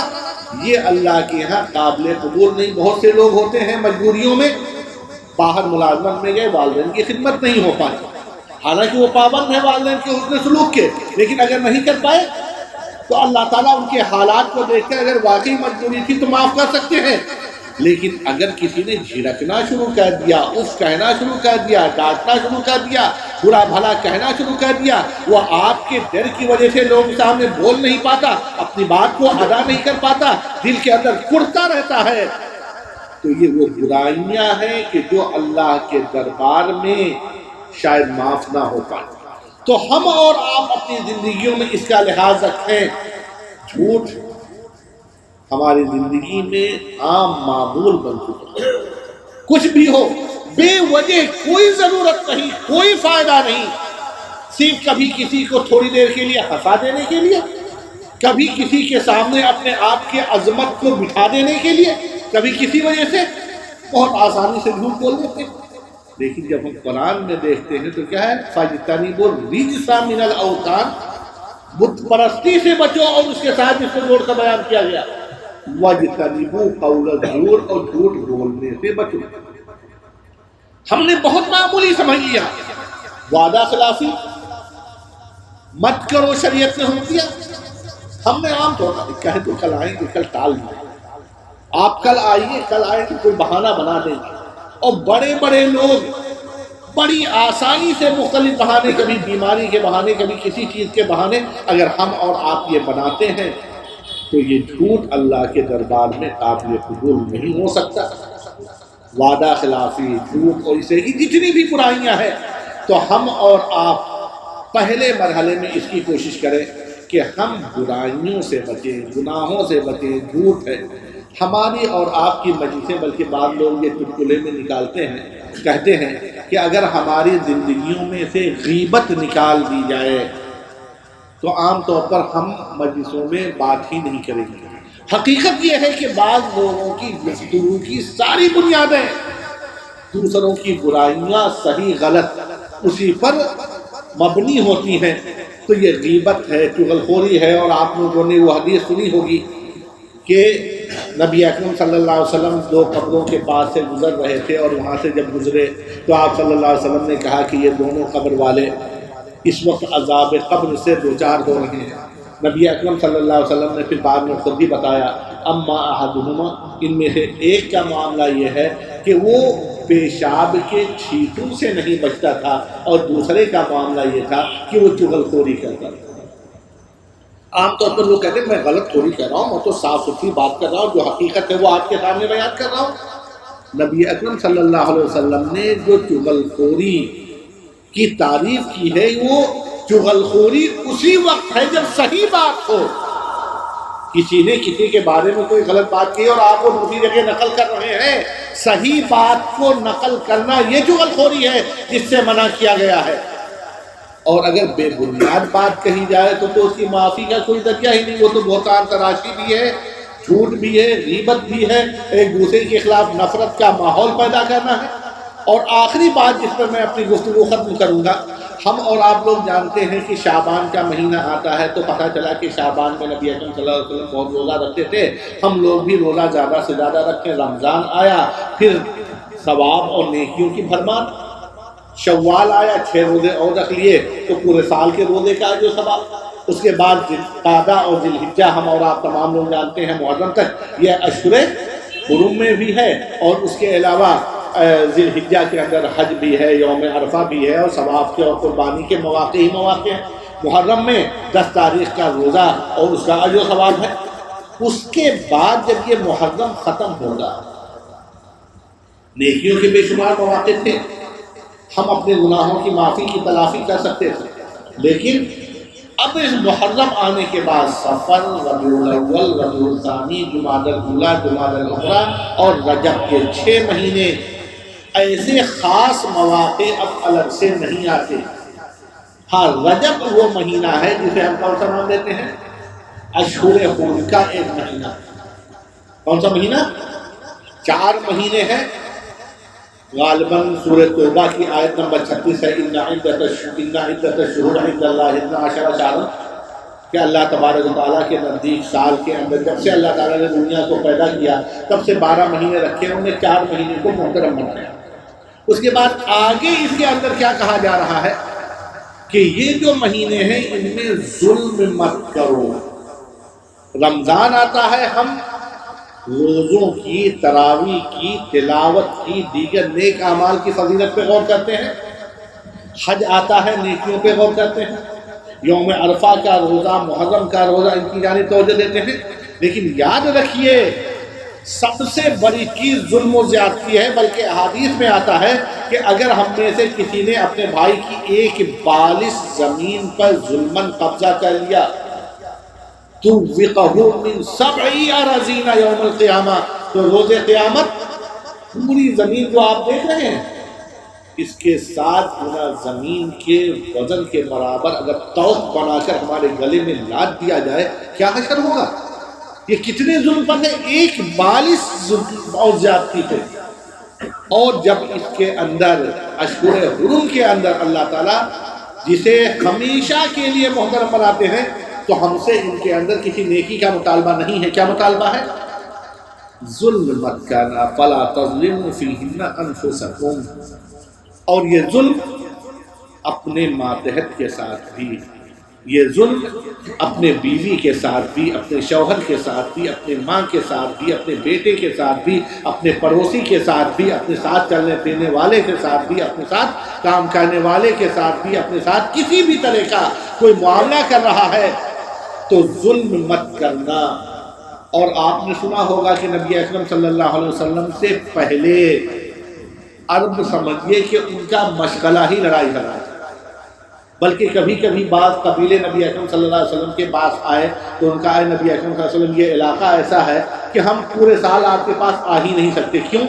Speaker 1: یہ اللہ کے یہاں قابل قبول نہیں۔ بہت سے لوگ ہوتے ہیں مجبوریوں میں باہر ملازمت میں گئے، والدین کی خدمت نہیں ہو پاتی، حالانکہ وہ پابند ہے والدین کے حسن سلوک کے، لیکن اگر نہیں کر پائے تو اللہ تعالیٰ ان کے حالات کو دیکھ کر اگر واقعی مجبوری تھی تو معاف کر سکتے ہیں، لیکن اگر کسی نے جھڑکنا شروع کر دیا، اف کہنا شروع کر دیا، ڈانٹنا شروع کر دیا، برا بھلا کہنا شروع کر دیا، وہ آپ کے ڈر کی وجہ سے لوگوں کے سامنے بول نہیں پاتا، اپنی بات کو ادا نہیں کر پاتا، دل کے اندر کڑتا رہتا ہے، تو یہ وہ برائیاں ہیں کہ جو اللہ کے دربار میں شاید معاف نہ ہو پائے۔ تو ہم اور آپ اپنی زندگیوں میں اس کا لحاظ رکھیں، جھوٹ ہماری زندگی میں عام معمول بن چکا ہے، کچھ بھی ہو بے وجہ، کوئی ضرورت نہیں، کوئی فائدہ نہیں، صرف کبھی کسی کو تھوڑی دیر کے لیے ہنسا دینے کے لیے، کبھی کسی کے سامنے اپنے آپ کے عظمت کو بٹھا دینے کے لیے، کبھی کسی وجہ سے بہت آسانی سے جھوٹ بول دیتے ہیں۔ لیکن جب ہم قرآن میں دیکھتے ہیں تو کیا ہے، فَاجْتَنِبُوا الرِّجْسَ مِنَ الْأَوْثَانِ، بت پرستی سے بچو، اور اس کے ساتھ جس کو جوڑ کر بیان کیا گیا وَاجْتَنِبُوا قَوْلَ الزُّورِ، اور جھوٹ بولنے سے بچو۔ ہم نے بہت معمولی سمجھ لیا، وعدہ خلافی مت کرو شریعت نے حکم دیا، ہم نے عام طور پر کہے تو کل آئیں گے، کل ٹال دیں، آپ کل آئیے، کل آئیں گے، کوئی بہانہ بنا دیں گے، اور بڑے بڑے لوگ بڑی آسانی سے مختلف بہانے، کبھی بیماری کے بہانے، کبھی کسی چیز کے بہانے، اگر ہم اور آپ یہ بناتے ہیں تو یہ جھوٹ اللہ کے دربار میں قابل قبول نہیں ہو سکتا۔ وعدہ خلافی، جھوٹ اور اسے کی جتنی بھی برائیاں ہیں، تو ہم اور آپ پہلے مرحلے میں اس کی کوشش کریں کہ ہم برائیوں سے بچیں، گناہوں سے بچیں۔ جھوٹ ہے ہماری اور آپ کی مجلسیں، بلکہ بعض لوگ یہ چٹکلے میں نکالتے ہیں، کہتے ہیں کہ اگر ہماری زندگیوں میں سے غیبت نکال دی جائے تو عام طور پر ہم مجلسوں میں بات ہی نہیں کریں گے۔ حقیقت یہ ہے کہ بعض لوگوں کی گفتگو کی ساری بنیادیں دوسروں کی برائیاں، صحیح غلط، اسی پر مبنی ہوتی ہیں، تو یہ غیبت ہے، چغلخوری ہے۔ اور آپ لوگوں نے وہ حدیث سنی ہوگی کہ نبی اکرم صلی اللہ علیہ وسلم 2 قبروں کے پاس سے گزر رہے تھے، اور وہاں سے جب گزرے تو آپ صلی اللہ علیہ وسلم نے کہا کہ یہ دونوں قبر والے اس وقت عذاب قبر سے دوچار ہو رہے ہیں۔ نبی اکرم صلی اللہ علیہ وسلم نے پھر بعد میں خود بھی بتایا، اما احدہما، ان میں سے ایک کا معاملہ یہ ہے کہ وہ پیشاب کے چھینٹوں سے نہیں بچتا تھا، اور دوسرے کا معاملہ یہ تھا کہ وہ چغلخوری کرتا تھا۔ عام طور پر لوگ کہتے ہیں میں غلط تھوڑی کہہ رہا ہوں، میں تو صاف ستھری بات کر رہا ہوں، جو حقیقت ہے وہ آپ کے سامنے بیان کر رہا ہوں۔ نبی اکرم صلی اللہ علیہ وسلم نے جو چغلخوری کی تعریف کی ہے، وہ چغلخوری اسی وقت ہے جب صحیح بات ہو۔ کسی نے کسی کے بارے میں کوئی غلط بات کی اور آپ وہ دوسری جگہ نقل کر رہے ہیں، صحیح بات کو نقل کرنا یہ چغلخوری ہے جس سے منع کیا گیا ہے۔ اور اگر بے بنیاد بات کہی جائے تو اس کی معافی کا کوئی ذریعہ ہی نہیں، وہ تو بہتان تراشی بھی ہے، جھوٹ بھی ہے، غیبت بھی ہے، ایک دوسرے کے خلاف نفرت کا ماحول پیدا کرنا ہے۔ اور آخری بات جس پر میں اپنی گفتگو ختم کروں گا، ہم اور آپ لوگ جانتے ہیں کہ شعبان کا مہینہ آتا ہے تو پتہ چلا کہ شعبان میں نبی اکرم صلی اللہ علیہ وسلم بہت روزہ رکھتے تھے، ہم لوگ بھی روزہ زیادہ سے زیادہ رکھیں۔ رمضان آیا، پھر ثواب اور نیکیوں کی بھرمار۔ شوال آیا، 6 روزے اور رکھ لیے تو پورے سال کے روزے کا جو ثواب۔ اس کے بعد قعدہ اور ذی الحجہ ہم اور آپ تمام لوگ جانتے ہیں، محرم تک یہ اشہر حرم میں بھی ہے، اور اس کے علاوہ ذی الحجہ کے اندر حج بھی ہے، یوم عرفہ بھی ہے، اور ثواب کے اور قربانی کے مواقع ہی مواقع ہیں۔ محرم میں 10 تاریخ کا روزہ اور اس کا اجر و ثواب ہے۔ اس کے بعد جب یہ محرم ختم ہوگا، نیکیوں کے بے شمار مواقع تھے، ہم اپنے گناہوں کی معافی کی تلافی کر سکتے تھے، لیکن اب اس محرم آنے کے بعد صفر، ربیع الاول، ربیع الثانی، جمادی الاولیٰ، جمادی الاخری اور رجب کے 6 مہینے، ایسے خاص مواقع اب الگ سے نہیں آتے۔ ہاں، رجب وہ مہینہ ہے جسے ہم کون سا نام دیتے ہیں؟ اشہر حرم کا ایک مہینہ۔ کون سا مہینہ؟ 4 مہینے ہیں، غالباً سورہ توبہ کی آیت نمبر 36 ہے، ان عدت الشہور عند اللہ 12 شہرا، کہ اللہ تبارک و تعالیٰ کے نزدیک سال کے اندر جب سے اللہ تعالیٰ نے دنیا کو پیدا کیا تب سے 12 مہینے رکھے، انہوں نے 4 مہینے کو محترم بنایا۔ اس کے بعد آگے اس کے اندر کیا کہا جا رہا ہے کہ یہ جو مہینے ہیں ان میں ظلم مت کرو۔ رمضان آتا ہے، ہم روزوں کی، تراویح کی، تلاوت کی، دیگر نیک اعمال کی فضیلت پہ غور کرتے ہیں۔ حج آتا ہے، نیکیوں پہ غور کرتے ہیں۔ یوم عرفہ کا روزہ، محرم کا روزہ، ان کی جانب توجہ دیتے ہیں۔ لیکن یاد رکھیے، سب سے بڑی چیز ظلم و زیادتی ہے، بلکہ احادیث میں آتا ہے کہ اگر ہم میں سے کسی نے اپنے بھائی کی ایک بالس زمین پر ظلماً قبضہ کر لیا توقہ من 7 اراضین یوم القیامہ، تو روز قیامت پوری زمین جو آپ دیکھ رہے ہیں اس کے 7 گنا زمین کے وزن کے برابر اگر توق بنا کر ہمارے گلے میں لاد دیا جائے، کیا حشر ہوگا؟ یہ کتنے ظلم پر ہے، ایک بالس ظلم اور زیادتی پہ۔ اور جب اس کے اندر اشہر حرم کے اندر اللہ تعالیٰ جسے ہمیشہ کے لیے محترم بناتے ہیں، تو ہم سے ان کے اندر کسی نیکی کا مطالبہ نہیں ہے۔ کیا مطالبہ ہے؟ ظلم مت کرنا، فلا تظلموا فیہن انفسکم۔ اور یہ ظلم اپنے ماتحت کے ساتھ بھی، یہ ظلم اپنے بیوی کے ساتھ بھی، اپنے شوہر کے ساتھ بھی، اپنے ماں کے ساتھ بھی، اپنے بیٹے کے ساتھ بھی، اپنے پڑوسی کے ساتھ بھی، اپنے ساتھ چلنے پھرنے والے کے ساتھ بھی، اپنے ساتھ کام کرنے والے کے ساتھ بھی، اپنے ساتھ کسی بھی طرح کا کوئی معاملہ کر رہا ہے تو ظلم مت کرنا۔ اور آپ نے سنا ہوگا کہ نبی اکرم صلی اللہ علیہ وسلم سے پہلے عرب سمجھیے کہ ان کا مشغلہ ہی لڑائی جھگڑا ہے، بلکہ کبھی کبھی بعض قبیلے نبی اکرم صلی اللہ علیہ وسلم کے پاس آئے تو ان کا اے نبی اکرم صلی اللہ علیہ وسلم، یہ علاقہ ایسا ہے کہ ہم پورے سال آپ کے پاس آ ہی نہیں سکتے۔ کیوں؟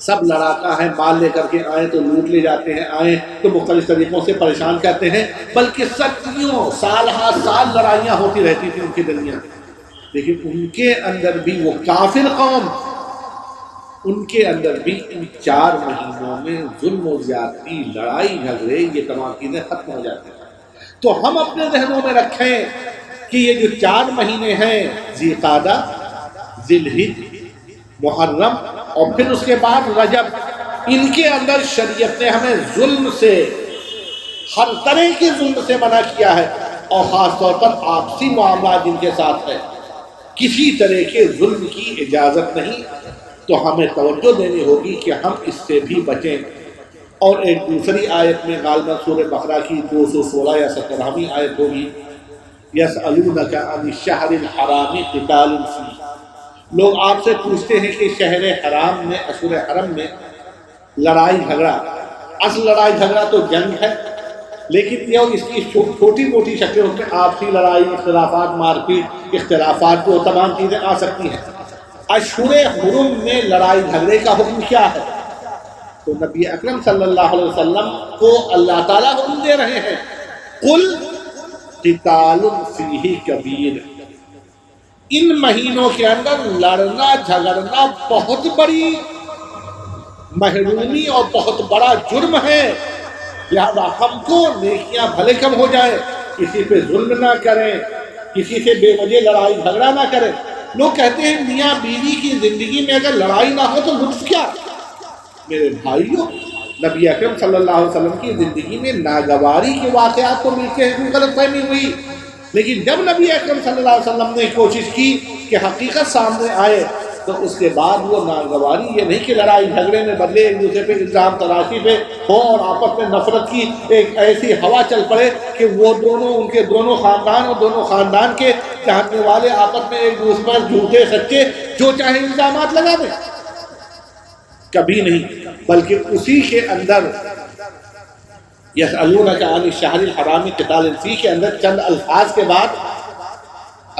Speaker 1: سب لڑاکا ہیں، مال لے کر کے آئیں تو لوٹ لے جاتے ہیں، آئیں تو مختلف طریقوں سے پریشان کرتے ہیں، بلکہ صدیوں سال ہر سال لڑائیاں ہوتی رہتی تھیں ان کے درمیان۔ لیکن ان کے اندر بھی وہ کافر قوم، ان کے اندر بھی ان 4 مہینوں میں ظلم و زیادتی، لڑائی جھگڑے، یہ تمام چیزیں ختم ہو جاتی ہیں۔ تو ہم اپنے ذہنوں میں رکھیں کہ یہ جو 4 مہینے ہیں، ذی قعدہ، ذی الحجہ، محرم اور پھر اس کے بعد رجب، ان کے اندر شریعت نے ہمیں ظلم سے، ہر طرح کے ظلم سے منع کیا ہے، اور خاص طور پر آپسی معاملات جن کے ساتھ ہے، کسی طرح کے ظلم کی اجازت نہیں۔ تو ہمیں توجہ دینی ہوگی کہ ہم اس سے بھی بچیں۔ اور ایک دوسری آیت میں غالباً سورہ بقرہ کی 216 یا 17ویں آیت ہوگی، یسألونک عن الشہر الحرام قتال فیہ، لوگ آپ سے پوچھتے ہیں کہ شہر حرام میں، اشہر حرم میں لڑائی جھگڑا، اصل لڑائی جھگڑا تو جنگ ہے، لیکن یہ اس کی چھوٹی موٹی شکلیں، اس میں آپسی لڑائی، اختلافات، مار پیٹ، اختلافات، وہ تمام چیزیں آ سکتی ہیں۔ اشہر حرم میں لڑائی جھگڑے کا حکم کیا ہے؟ تو نبی اکرم صلی اللہ علیہ وسلم کو اللہ تعالیٰ حکم دے رہے ہیں، قل قتال فیہ کبیر، ان مہینوں کے اندر لڑنا جھگڑنا بہت بڑی محرومی اور بہت بڑا جرم ہے، لہذا ہم کو نیکیاں بھلے کم ہو جائے، کسی پہ ظلم نہ کریں، کسی سے بے وجہ لڑائی جھگڑا نہ کریں۔ لوگ کہتے ہیں میاں بیوی کی زندگی میں اگر لڑائی نہ ہو تو لطف کیا؟ میرے بھائیوں، نبی اکرم صلی اللہ علیہ وسلم کی زندگی میں ناگواری کے واقعات تو ملتے ہیں، کوئی غلط فہمی ہوئی، لیکن جب نبی اکرم صلی اللہ علیہ وسلم نے کوشش کی کہ حقیقت سامنے آئے تو اس کے بعد وہ ناگواری یہ نہیں کہ لڑائی جھگڑے میں بدلے، ایک دوسرے پہ الزام تراشی پہ ہو اور آپس میں نفرت کی ایک ایسی ہوا چل پڑے کہ وہ دونوں، ان کے دونوں خاندان اور دونوں خاندان کے چاہنے والے آپس میں ایک دوسرے پر جھوٹے سچے جو چاہے الزامات لگا دیں، کبھی نہیں، بلکہ اسی کے اندر یسألونک عن الشہر الحرام قتال فیہ کے اندر چند الفاظ کے بعد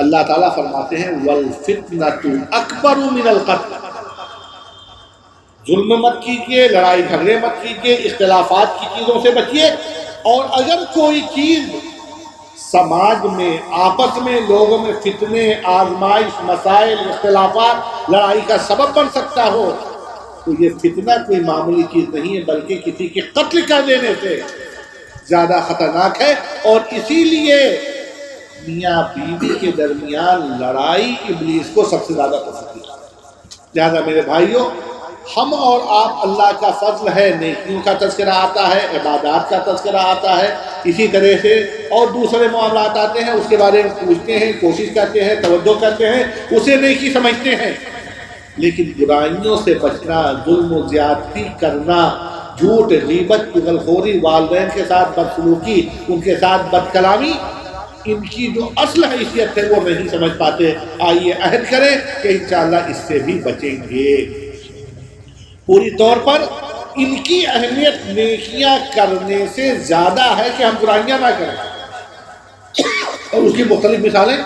Speaker 1: اللہ تعالیٰ فرماتے ہیں وَالْفِتْنَةُ أَكْبَرُ مِنَ الْقَتْلِ، ظلم مت کیجیے، لڑائی جھگڑے مت کیجیے، اختلافات کی چیزوں سے بچیے، اور اگر کوئی چیز سماج میں آپس میں لوگوں میں فتنے، آزمائش، مسائل، اختلافات، لڑائی کا سبب بن سکتا ہو تو یہ فتنہ کوئی معمولی چیز نہیں ہے، بلکہ کسی کے قتل کر دینے سے زیادہ خطرناک ہے۔ اور اسی لیے میاں بیوی کے درمیان لڑائی ابلیس کو سب سے زیادہ پسند ہے۔ لہذا میرے بھائیوں، ہم اور آپ، اللہ کا فضل ہے، نیکیوں کا تذکرہ آتا ہے، عبادات کا تذکرہ آتا ہے، اسی طرح سے اور دوسرے معاملات آتے ہیں، اس کے بارے میں پوچھتے ہیں، کوشش کرتے ہیں، توجہ کرتے ہیں، اسے نیکی سمجھتے ہیں، لیکن برائیوں سے بچنا، ظلم و زیادتی کرنا، جھوٹ، غیبت، چغلخوری، والدین کے ساتھ بدسلوکی، ان کے ساتھ بد کلامی، ان کی جو اصل حیثیت ہے وہ نہیں سمجھ پاتے۔ آئیے عہد کریں کہ انشاءاللہ اس سے بھی بچیں گے۔ پوری طور پر ان کی اہمیت نیکیاں کرنے سے زیادہ ہے کہ ہم برائیاں نہ کریں، اور اس کی مختلف مثالیں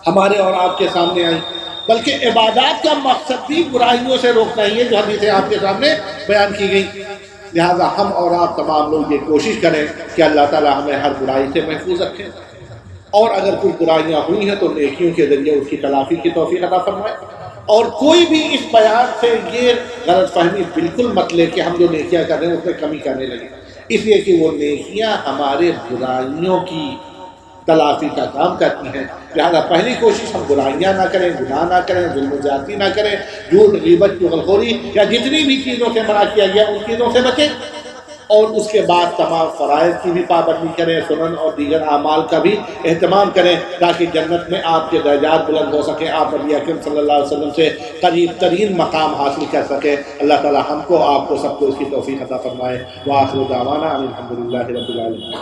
Speaker 1: ہمارے اور آپ کے سامنے آئیں۔ بلکہ عبادات کا مقصد بھی برائیوں سے روکنا ہی ہے، جو حدیثیں آپ کے سامنے بیان کی گئی۔ لہذا ہم اور آپ تمام لوگ یہ کوشش کریں کہ اللہ تعالی ہمیں ہر برائی سے محفوظ رکھے، اور اگر کوئی برائیاں ہوئی ہیں تو نیکیوں کے ذریعے اس کی تلافی کی توفیق عطا فرمائے۔ اور کوئی بھی اس بیان سے یہ غلط فہمی بالکل مت لے کہ ہم جو نیکیاں کر رہے ہیں اس میں کمی کرنے لگے، اس لیے کہ وہ نیکیاں ہمارے برائیوں کی تلافی کا کام کرتی ہیں۔ لہذا پہلی کوشش ہم برائیاں نہ کریں، گناہ نہ کریں، ظلم و زیادتی نہ کریں، جھوٹ، غیبت، چغلخوری یا جتنی بھی چیزوں سے منع کیا گیا ان چیزوں سے بچیں، اور اس کے بعد تمام فرائض کی بھی پابندی کریں، سنن اور دیگر اعمال کا بھی اہتمام کریں، تاکہ جنت میں آپ کے درجات بلند ہو سکیں، آپ نبی اکرم صلی اللہ علیہ وسلم سے قریب ترین مقام حاصل کر سکیں۔ اللہ تعالی ہم کو، آپ کو، سب کو اس کی توفیق عطا فرمائے۔ وآخر دعوانا ان الحمد للہ رب العالمین۔